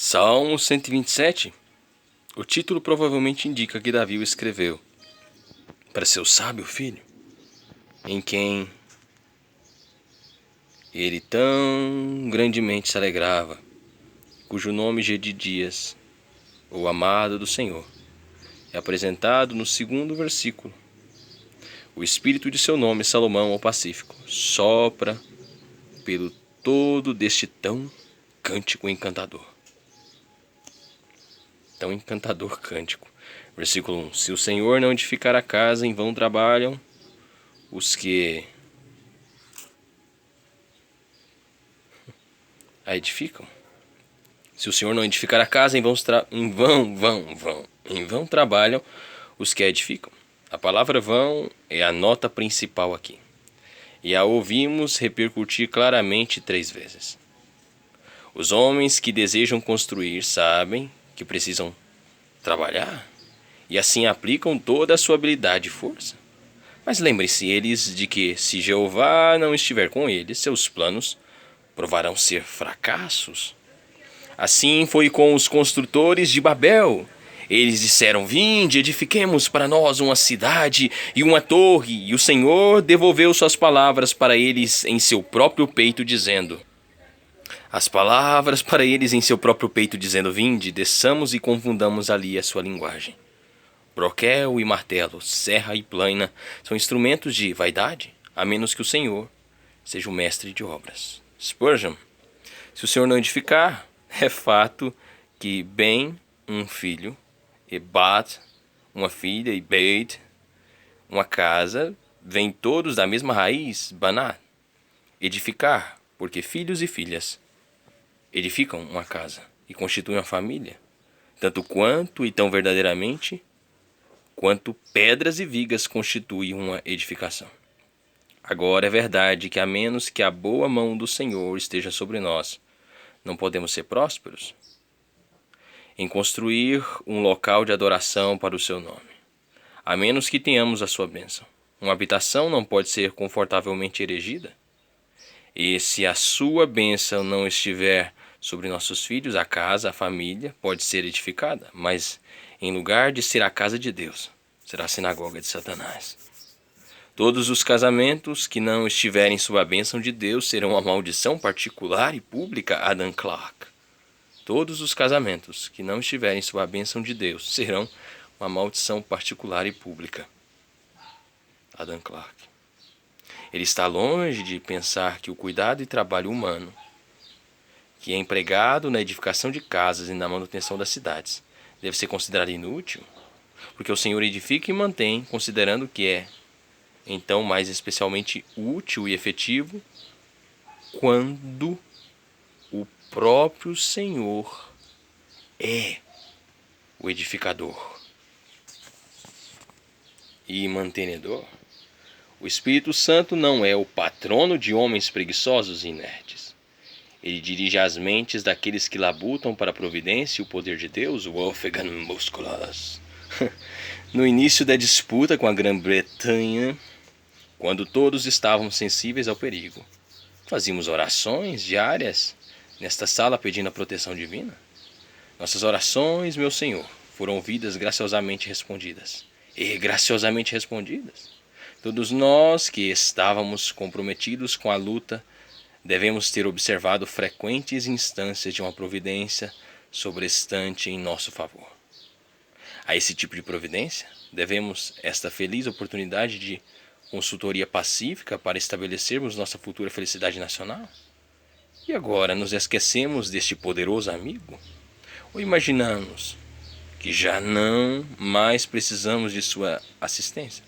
Salmo 127. O título provavelmente indica que Davi o escreveu para seu sábio filho, em quem ele tão grandemente se alegrava, cujo nome Gedidias, o amado do Senhor, é apresentado no segundo versículo. O espírito de seu nome, Salomão, ao Pacífico, sopra pelo todo deste tão cântico encantador. Tão encantador cântico. Versículo 1. Se o Senhor não edificar a casa, em vão trabalham os que a edificam. Se o Senhor não edificar a casa, em vão trabalham os que a edificam. A palavra vão é a nota principal aqui. E a ouvimos repercutir claramente 3 vezes. Os homens que desejam construir sabem que precisam trabalhar e assim aplicam toda a sua habilidade e força. Mas lembrem-se eles de que, se Jeová não estiver com eles, seus planos provarão ser fracassos. Assim foi com os construtores de Babel. Eles disseram: vinde, edifiquemos para nós uma cidade e uma torre. E o Senhor devolveu suas palavras para eles em seu próprio peito, dizendo: vinde, desçamos e confundamos ali a sua linguagem. Broquel e martelo, serra e plaina são instrumentos de vaidade, a menos que o Senhor seja o mestre de obras. Spurgeon: se o Senhor não edificar, é fato que bem um filho, e bat, uma filha, e beit, uma casa, vêm todos da mesma raiz, banar. Edificar, porque filhos e filhas edificam uma casa e constituem uma família, tanto quanto e tão verdadeiramente quanto pedras e vigas constituem uma edificação. Agora é verdade que, a menos que a boa mão do Senhor esteja sobre nós, não podemos ser prósperos em construir um local de adoração para o seu nome, a menos que tenhamos a sua bênção. Uma habitação não pode ser confortavelmente erigida, e se a sua bênção não estiver sobre nossos filhos, a casa, a família, pode ser edificada, mas em lugar de ser a casa de Deus, será a sinagoga de Satanás. Todos os casamentos que não estiverem sob a bênção de Deus serão uma maldição particular e pública. Adam Clarke. Todos os casamentos que não estiverem sob a bênção de Deus serão uma maldição particular e pública. Adam Clarke. Ele está longe de pensar que o cuidado e trabalho humano, que é empregado na edificação de casas e na manutenção das cidades, deve ser considerado inútil, porque o Senhor edifica e mantém, considerando que é, então, mais especialmente útil e efetivo quando o próprio Senhor é o edificador e mantenedor. O Espírito Santo não é o patrono de homens preguiçosos e inertes. Ele dirige as mentes daqueles que labutam para a providência e o poder de Deus, Wolfgang Musculus. No início da disputa com a Grã-Bretanha, quando todos estavam sensíveis ao perigo, fazíamos orações diárias nesta sala pedindo a proteção divina. Nossas orações, meu Senhor, foram ouvidas, graciosamente respondidas. Todos nós que estávamos comprometidos com a luta devemos ter observado frequentes instâncias de uma providência sobrestante em nosso favor. A esse tipo de providência devemos esta feliz oportunidade de consultoria pacífica para estabelecermos nossa futura felicidade nacional? E agora nos esquecemos deste poderoso amigo? Ou imaginamos que já não mais precisamos de sua assistência?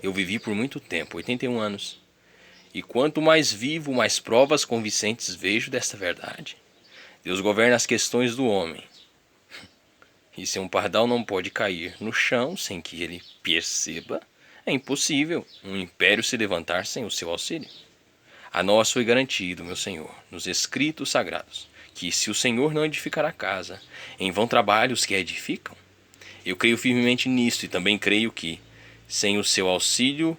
Eu vivi por muito tempo, 81 anos, e quanto mais vivo, mais provas convincentes vejo desta verdade. Deus governa as questões do homem. E se um pardal não pode cair no chão sem que ele perceba, é impossível um império se levantar sem o seu auxílio. A nós foi garantido, meu Senhor, nos escritos sagrados, que se o Senhor não edificar a casa, em vão trabalham os que a edificam. Eu creio firmemente nisto e também creio que, sem o seu auxílio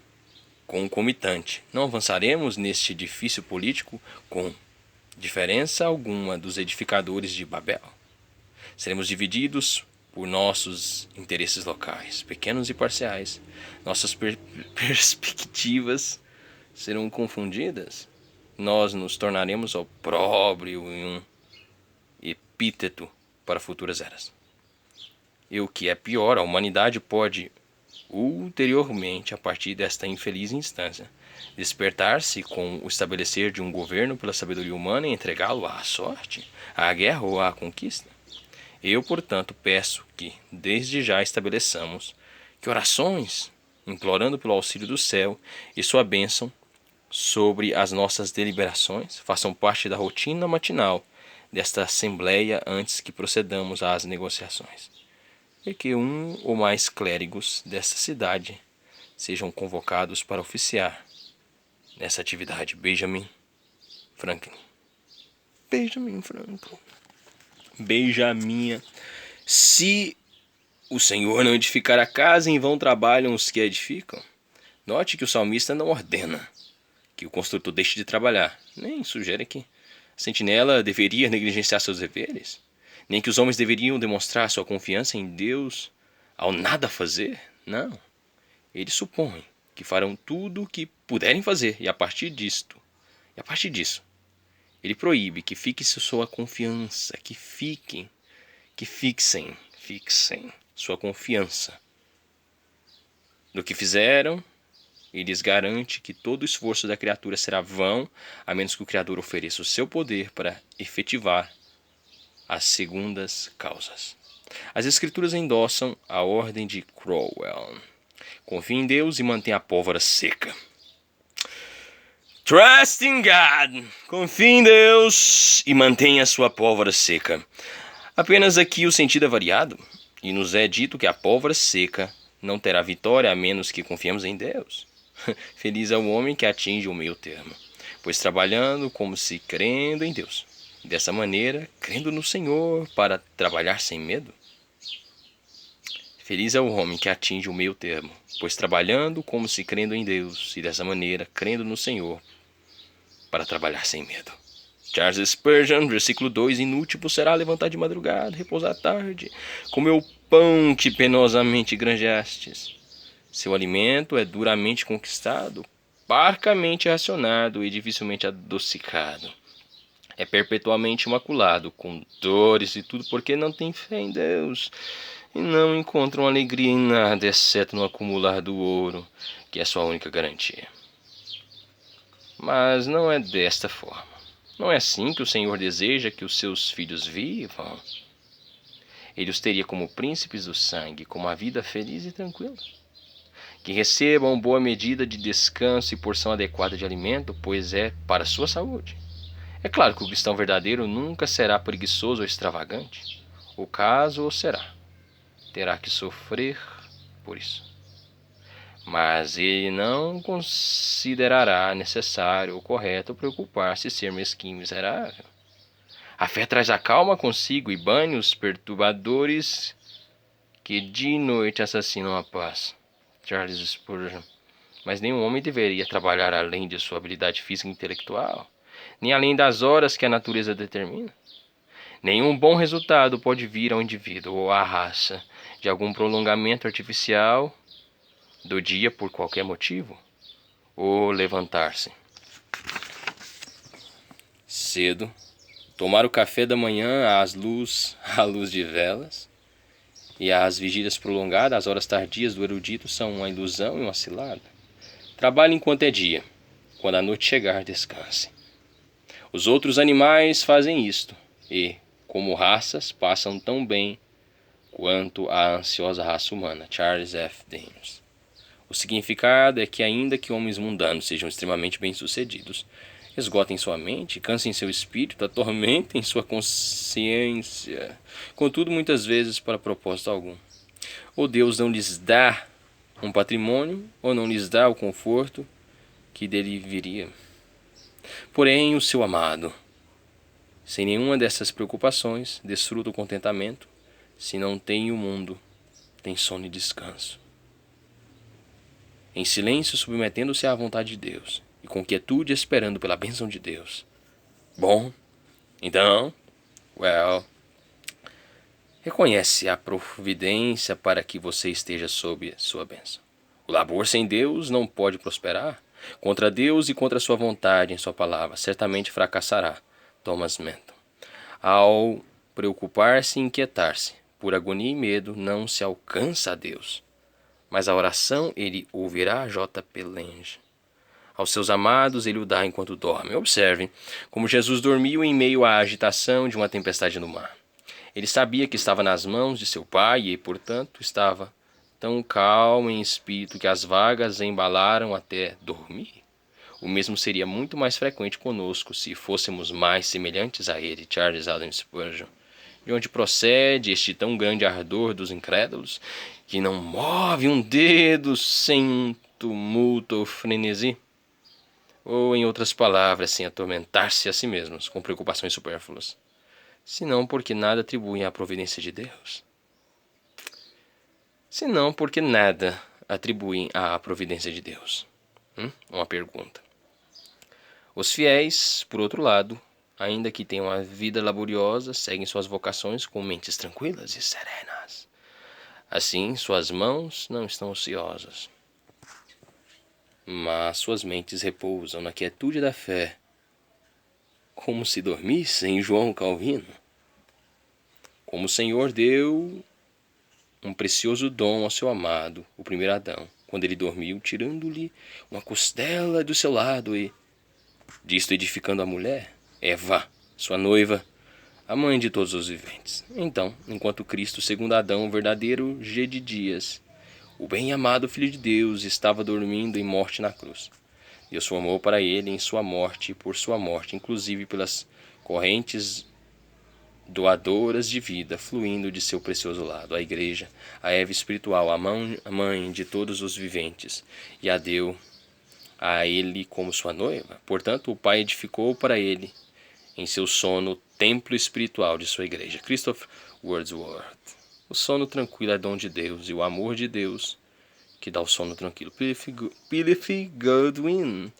concomitante, não avançaremos neste edifício político com diferença alguma dos edificadores de Babel. Seremos divididos por nossos interesses locais, pequenos e parciais. Nossas perspectivas serão confundidas. Nós nos tornaremos opróbrio e um epíteto para futuras eras. E o que é pior, a humanidade pode, ulteriormente, a partir desta infeliz instância, despertar-se com o estabelecer de um governo pela sabedoria humana e entregá-lo à sorte, à guerra ou à conquista. Eu, portanto, peço que, desde já, estabeleçamos que orações, implorando pelo auxílio do céu e sua bênção sobre as nossas deliberações, façam parte da rotina matinal desta Assembleia antes que procedamos às negociações, e que um ou mais clérigos desta cidade sejam convocados para oficiar nessa atividade. Benjamin Franklin. Benjamin Franklin. Benjamin. Se o Senhor não edificar a casa, em vão trabalham os que a edificam. Note que o salmista não ordena que o construtor deixe de trabalhar, nem sugere que a sentinela deveria negligenciar seus deveres, nem que os homens deveriam demonstrar sua confiança em Deus ao nada fazer. Não. Eles supõem que farão tudo o que puderem fazer, e a partir disso, ele proíbe que fique sua confiança, que fixem sua confiança no que fizeram, e lhes garante que todo o esforço da criatura será vão, a menos que o Criador ofereça o seu poder para efetivar as segundas causas. As Escrituras endossam a ordem de Cromwell. Confie em Deus e mantenha a pólvora seca. Trust in God. Confie em Deus e mantenha a sua pólvora seca. Apenas aqui o sentido é variado, e nos é dito que a pólvora seca não terá vitória a menos que confiemos em Deus. Feliz é o homem que atinge o meio termo, pois trabalhando como se crendo em Deus, dessa maneira, crendo no Senhor para trabalhar sem medo. Feliz é o homem que atinge o meio termo, pois trabalhando como se crendo em Deus, e dessa maneira, crendo no Senhor para trabalhar sem medo. Charles Spurgeon, versículo 2: Inútil será levantar de madrugada, repousar à tarde, comer o pão que penosamente granjeastes. Seu alimento é duramente conquistado, parcamente racionado e dificilmente adocicado. É perpetuamente imaculado, com dores e tudo, porque não tem fé em Deus e não encontram alegria em nada, exceto no acumular do ouro, que é sua única garantia. Mas não é desta forma. Não é assim que o Senhor deseja que os seus filhos vivam. Ele os teria como príncipes do sangue, com uma vida feliz e tranquila. Que recebam boa medida de descanso e porção adequada de alimento, pois é para a sua saúde. É claro que o cristão verdadeiro nunca será preguiçoso ou extravagante. O caso o será. Terá que sofrer por isso. Mas ele não considerará necessário ou correto preocupar-se em ser mesquinho e miserável. A fé traz a calma consigo e bane os perturbadores que de noite assassinam a paz. Charles Spurgeon. Mas nenhum homem deveria trabalhar além de sua habilidade física e intelectual, nem além das horas que a natureza determina. Nenhum bom resultado pode vir ao indivíduo ou à raça de algum prolongamento artificial do dia por qualquer motivo, ou levantar-se cedo, tomar o café da manhã à luz de velas, e as vigílias prolongadas, as horas tardias do erudito são uma ilusão e uma cilada. Trabalhe enquanto é dia, quando a noite chegar, descanse. Os outros animais fazem isto, e, como raças, passam tão bem quanto a ansiosa raça humana. Charles F. Daniels. O significado é que, ainda que homens mundanos sejam extremamente bem-sucedidos, esgotem sua mente, cansem seu espírito, atormentem sua consciência, contudo, muitas vezes para propósito algum. Ou Deus não lhes dá um patrimônio, ou não lhes dá o conforto que dele viria. Porém, o seu amado, sem nenhuma dessas preocupações, desfruta o contentamento. Se não tem o mundo, tem sono e descanso. Em silêncio, submetendo-se à vontade de Deus, e com quietude esperando pela bênção de Deus. Bom Então, reconhece a providência para que você esteja sob sua bênção. O labor sem Deus não pode prosperar. Contra Deus e contra sua vontade em sua palavra, certamente fracassará. Thomas Menton. Ao preocupar-se e inquietar-se por agonia e medo, não se alcança a Deus. Mas a oração ele ouvirá. J. P. Lange. Aos seus amados ele o dá enquanto dorme. Observe como Jesus dormiu em meio à agitação de uma tempestade no mar. Ele sabia que estava nas mãos de seu Pai e, portanto, estava tão calmo em espírito que as vagas embalaram até dormir. O mesmo seria muito mais frequente conosco se fôssemos mais semelhantes a ele. Charles Haddon Spurgeon. De onde procede este tão grande ardor dos incrédulos, que não move um dedo sem um tumulto ou frenesi? Ou, em outras palavras, sem atormentar-se a si mesmos com preocupações supérfluas, senão porque nada atribuem à providência de Deus. Senão porque nada atribuem à providência de Deus. Uma pergunta. Os fiéis, por outro lado, ainda que tenham uma vida laboriosa, seguem suas vocações com mentes tranquilas e serenas. Assim, suas mãos não estão ociosas, mas suas mentes repousam na quietude da fé, como se dormissem. João Calvino. Como o Senhor deu um precioso dom ao seu amado, o primeiro Adão, quando ele dormiu, tirando-lhe uma costela do seu lado e, disto edificando a mulher, Eva, sua noiva, a mãe de todos os viventes. Então, enquanto Cristo, segundo Adão, o verdadeiro G de dias, o bem-amado Filho de Deus, estava dormindo em morte na cruz, Deus formou para ele em sua morte e por sua morte, inclusive pelas correntes doadoras de vida fluindo de seu precioso lado, a igreja, a Eva espiritual, a mãe de todos os viventes, e a deu a ele como sua noiva. Portanto, o Pai edificou para ele, em seu sono, o templo espiritual de sua igreja. Christopher Wordsworth. O sono tranquilo é dom de Deus, e o amor de Deus que dá o sono tranquilo. Philip Goodwin.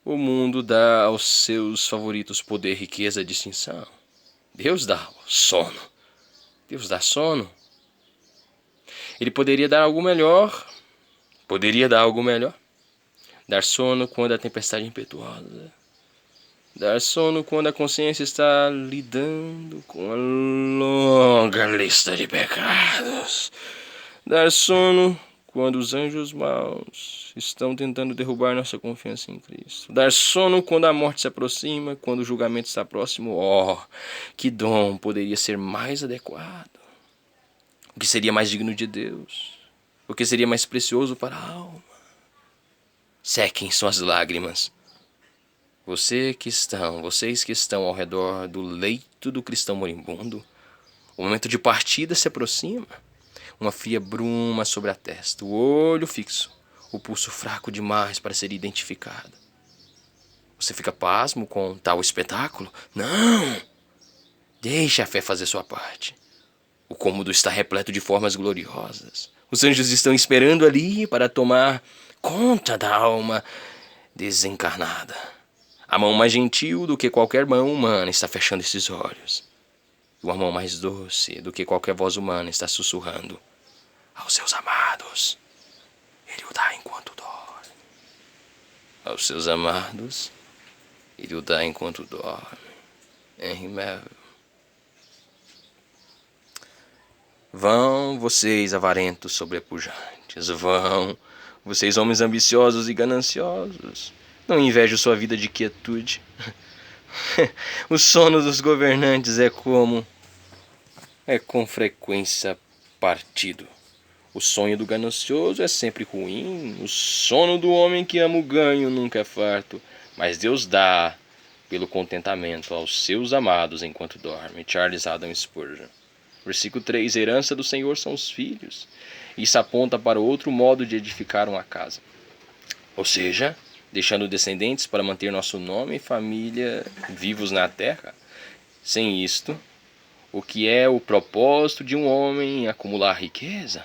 O mundo dá aos seus favoritos poder, riqueza, distinção. Deus dá sono. Deus dá sono. Ele poderia dar algo melhor. Dar sono quando a tempestade é impetuosa. Dar sono quando a consciência está lidando com a longa lista de pecados. Dar sono quando os anjos maus estão tentando derrubar nossa confiança em Cristo. Dar sono quando a morte se aproxima, quando o julgamento está próximo. Oh, que dom poderia ser mais adequado? O que seria mais digno de Deus? O que seria mais precioso para a alma? Sequem suas lágrimas. Vocês que estão ao redor do leito do cristão moribundo, o momento de partida se aproxima. Uma fria bruma sobre a testa, o olho fixo, o pulso fraco demais para ser identificado. Você fica pasmo com tal espetáculo? Não! Deixe a fé fazer sua parte. O cômodo está repleto de formas gloriosas. Os anjos estão esperando ali para tomar conta da alma desencarnada. A mão mais gentil do que qualquer mão humana está fechando esses olhos. E uma mão mais doce do que qualquer voz humana está sussurrando aos seus amados. Ele o dá enquanto dorme. Aos seus amados, ele o dá enquanto dorme. Henry Melville. Vão, vocês avarentos sobrepujantes, vão, vocês homens ambiciosos e gananciosos. Não invejo sua vida de quietude. O sono dos governantes é com frequência partido. O sonho do ganancioso é sempre ruim. O sono do homem que ama o ganho nunca é farto. Mas Deus dá pelo contentamento aos seus amados enquanto dorme. Charles Haddon Spurgeon. Versículo 3. Herança do Senhor são os filhos. Isso aponta para outro modo de edificar uma casa. Ou seja, deixando descendentes para manter nosso nome e família vivos na terra. Sem isto, o que é o propósito de um homem em acumular riqueza?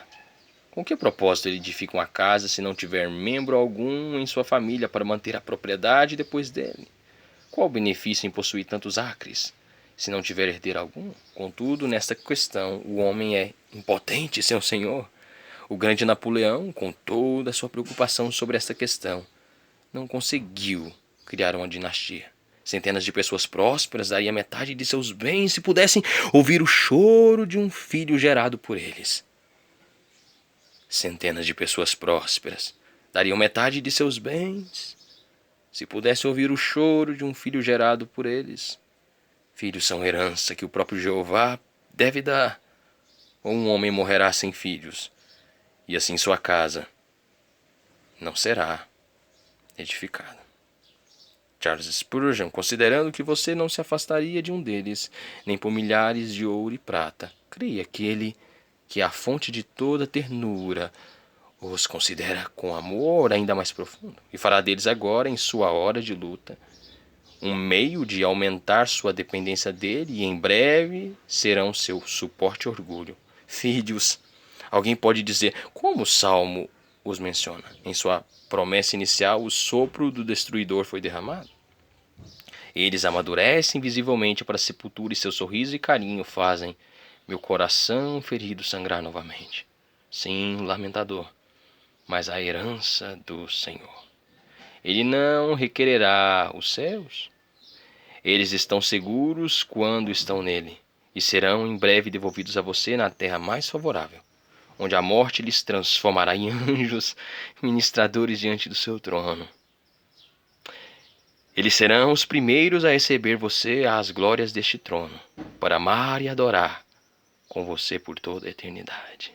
Com que propósito ele edifica uma casa se não tiver membro algum em sua família para manter a propriedade depois dele? Qual o benefício em possuir tantos acres, se não tiver herdeiro algum? Contudo, nesta questão, o homem é impotente, seu senhor. O grande Napoleão, com toda a sua preocupação sobre esta questão, não conseguiu criar uma dinastia. Centenas de pessoas prósperas dariam metade de seus bens se pudessem ouvir o choro de um filho gerado por eles. Centenas de pessoas prósperas dariam metade de seus bens se pudessem ouvir o choro de um filho gerado por eles. Filhos são herança que o próprio Jeová deve dar. Ou um homem morrerá sem filhos, e assim sua casa não será edificada. Charles Spurgeon, considerando que você não se afastaria de um deles, nem por milhares de ouro e prata, creia que ele, que é a fonte de toda ternura, os considera com amor ainda mais profundo, e fará deles agora, em sua hora de luta, um meio de aumentar sua dependência dele, e em breve serão seu suporte e orgulho. Filhos, alguém pode dizer como o Salmo os menciona? Em sua promessa inicial, o sopro do destruidor foi derramado. Eles amadurecem visivelmente para a sepultura, e seu sorriso e carinho fazem meu coração ferido sangrar novamente. Sim, lamentador, mas a herança do Senhor. Ele não requererá os céus. Eles estão seguros quando estão nele, e serão em breve devolvidos a você na terra mais favorável, onde a morte lhes transformará em anjos, ministradores diante do seu trono. Eles serão os primeiros a receber você às glórias deste trono, para amar e adorar com você por toda a eternidade.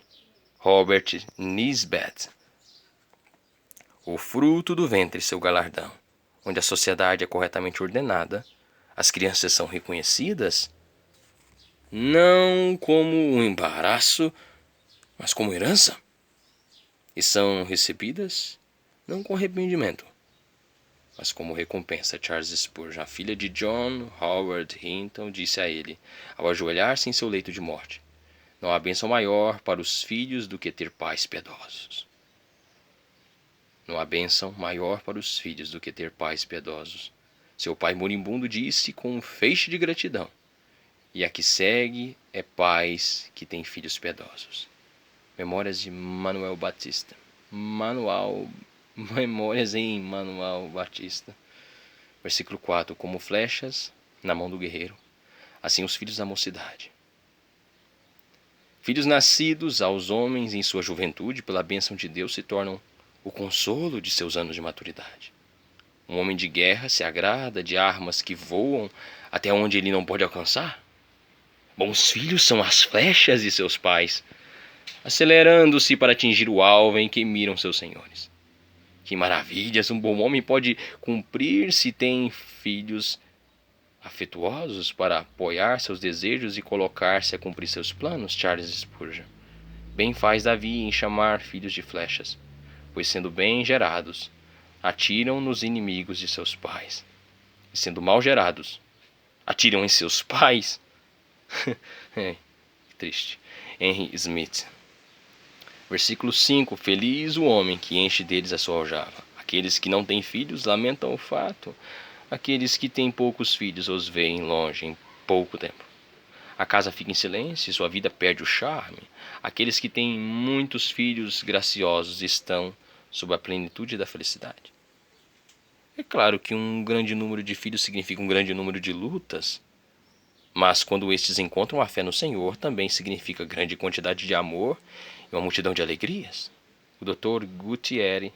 Robert Nisbet. O fruto do ventre, seu galardão. Onde a sociedade é corretamente ordenada, as crianças são reconhecidas, não como um embaraço, mas como herança. E são recebidas, não com arrependimento, mas como recompensa. Charles Spurgeon, a filha de John Howard Hinton, disse a ele, ao ajoelhar-se em seu leito de morte: não há bênção maior para os filhos do que ter pais piedosos. Não há bênção maior para os filhos do que ter pais piedosos. Seu pai moribundo disse com um feixe de gratidão: e a que segue é pais que têm filhos piedosos. Memórias de Manuel Batista. Memórias em Manuel Batista. Versículo 4. Como flechas na mão do guerreiro, assim os filhos da mocidade. Filhos nascidos aos homens em sua juventude, pela bênção de Deus, se tornam o consolo de seus anos de maturidade. Um homem de guerra se agrada de armas que voam até onde ele não pode alcançar. Bons filhos são as flechas de seus pais, acelerando-se para atingir o alvo em que miram seus senhores. Que maravilhas um bom homem pode cumprir se tem filhos afetuosos para apoiar seus desejos e colocar-se a cumprir seus planos. Charles Spurgeon. Bem faz Davi em chamar filhos de flechas, pois sendo bem gerados, atiram nos inimigos de seus pais, e sendo mal gerados, atiram em seus pais. Triste. Henry Smith. Versículo 5. Feliz o homem que enche deles a sua aljava. Aqueles que não têm filhos lamentam o fato. Aqueles que têm poucos filhos os veem longe em pouco tempo. A casa fica em silêncio e sua vida perde o charme. Aqueles que têm muitos filhos graciosos estão sob a plenitude da felicidade. É claro que um grande número de filhos significa um grande número de lutas, mas quando estes encontram a fé no Senhor, também significa grande quantidade de amor e uma multidão de alegrias. O Dr. Goethe,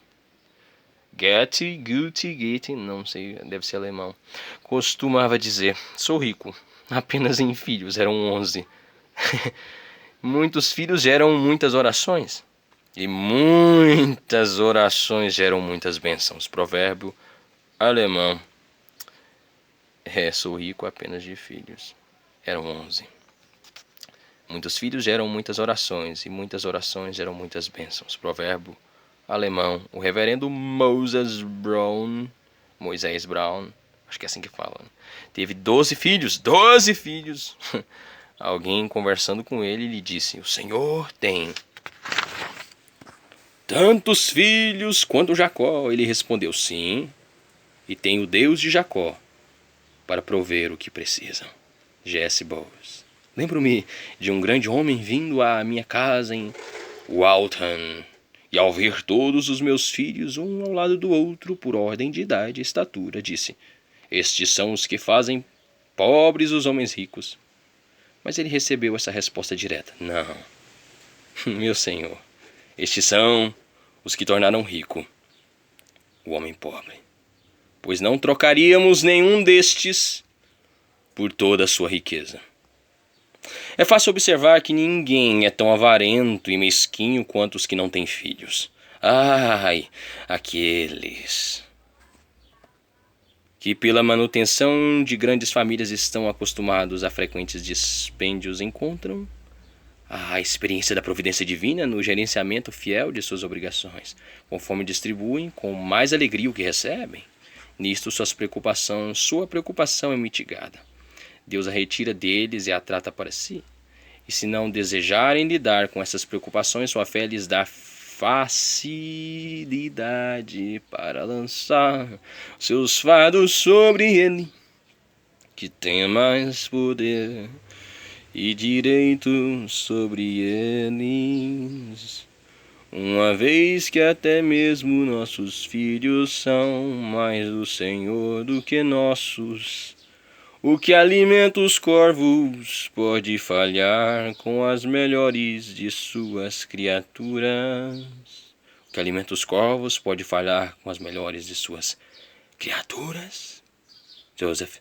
não sei, deve ser alemão, costumava dizer: sou rico, apenas em filhos, eram 11. Muitos filhos geram muitas orações, e muitas orações geram muitas bênçãos. Provérbio alemão. Sou rico apenas de filhos. Eram 11. Muitos filhos geram muitas orações, e muitas orações geram muitas bênçãos. Provérbio alemão. O reverendo Moisés Brown, acho que é assim que fala, né? Teve 12 filhos. 12 filhos! Alguém conversando com ele lhe disse: o Senhor tem tantos filhos quanto Jacó. Ele respondeu: sim, e tem o Deus de Jacó para prover o que precisam. G.S. Bowers. Lembro-me de um grande homem vindo à minha casa em Waltham, e ao ver todos os meus filhos, um ao lado do outro, por ordem de idade e estatura, disse: estes são os que fazem pobres os homens ricos. Mas ele recebeu essa resposta direta: não, meu senhor, estes são os que tornaram rico o homem pobre, pois não trocaríamos nenhum destes por toda a sua riqueza. É fácil observar que ninguém é tão avarento e mesquinho quanto os que não têm filhos. Ai, aqueles que pela manutenção de grandes famílias estão acostumados a frequentes dispêndios encontram a experiência da providência divina no gerenciamento fiel de suas obrigações, conforme distribuem com mais alegria o que recebem. Nisto sua preocupação é mitigada. Deus a retira deles e a trata para si. E se não desejarem lidar com essas preocupações, sua fé lhes dá facilidade para lançar seus fardos sobre ele, que tem mais poder e direito sobre eles, uma vez que até mesmo nossos filhos são mais do Senhor do que nossos. O que alimenta os corvos pode falhar com as melhores de suas criaturas. O que alimenta os corvos pode falhar com as melhores de suas criaturas. Joseph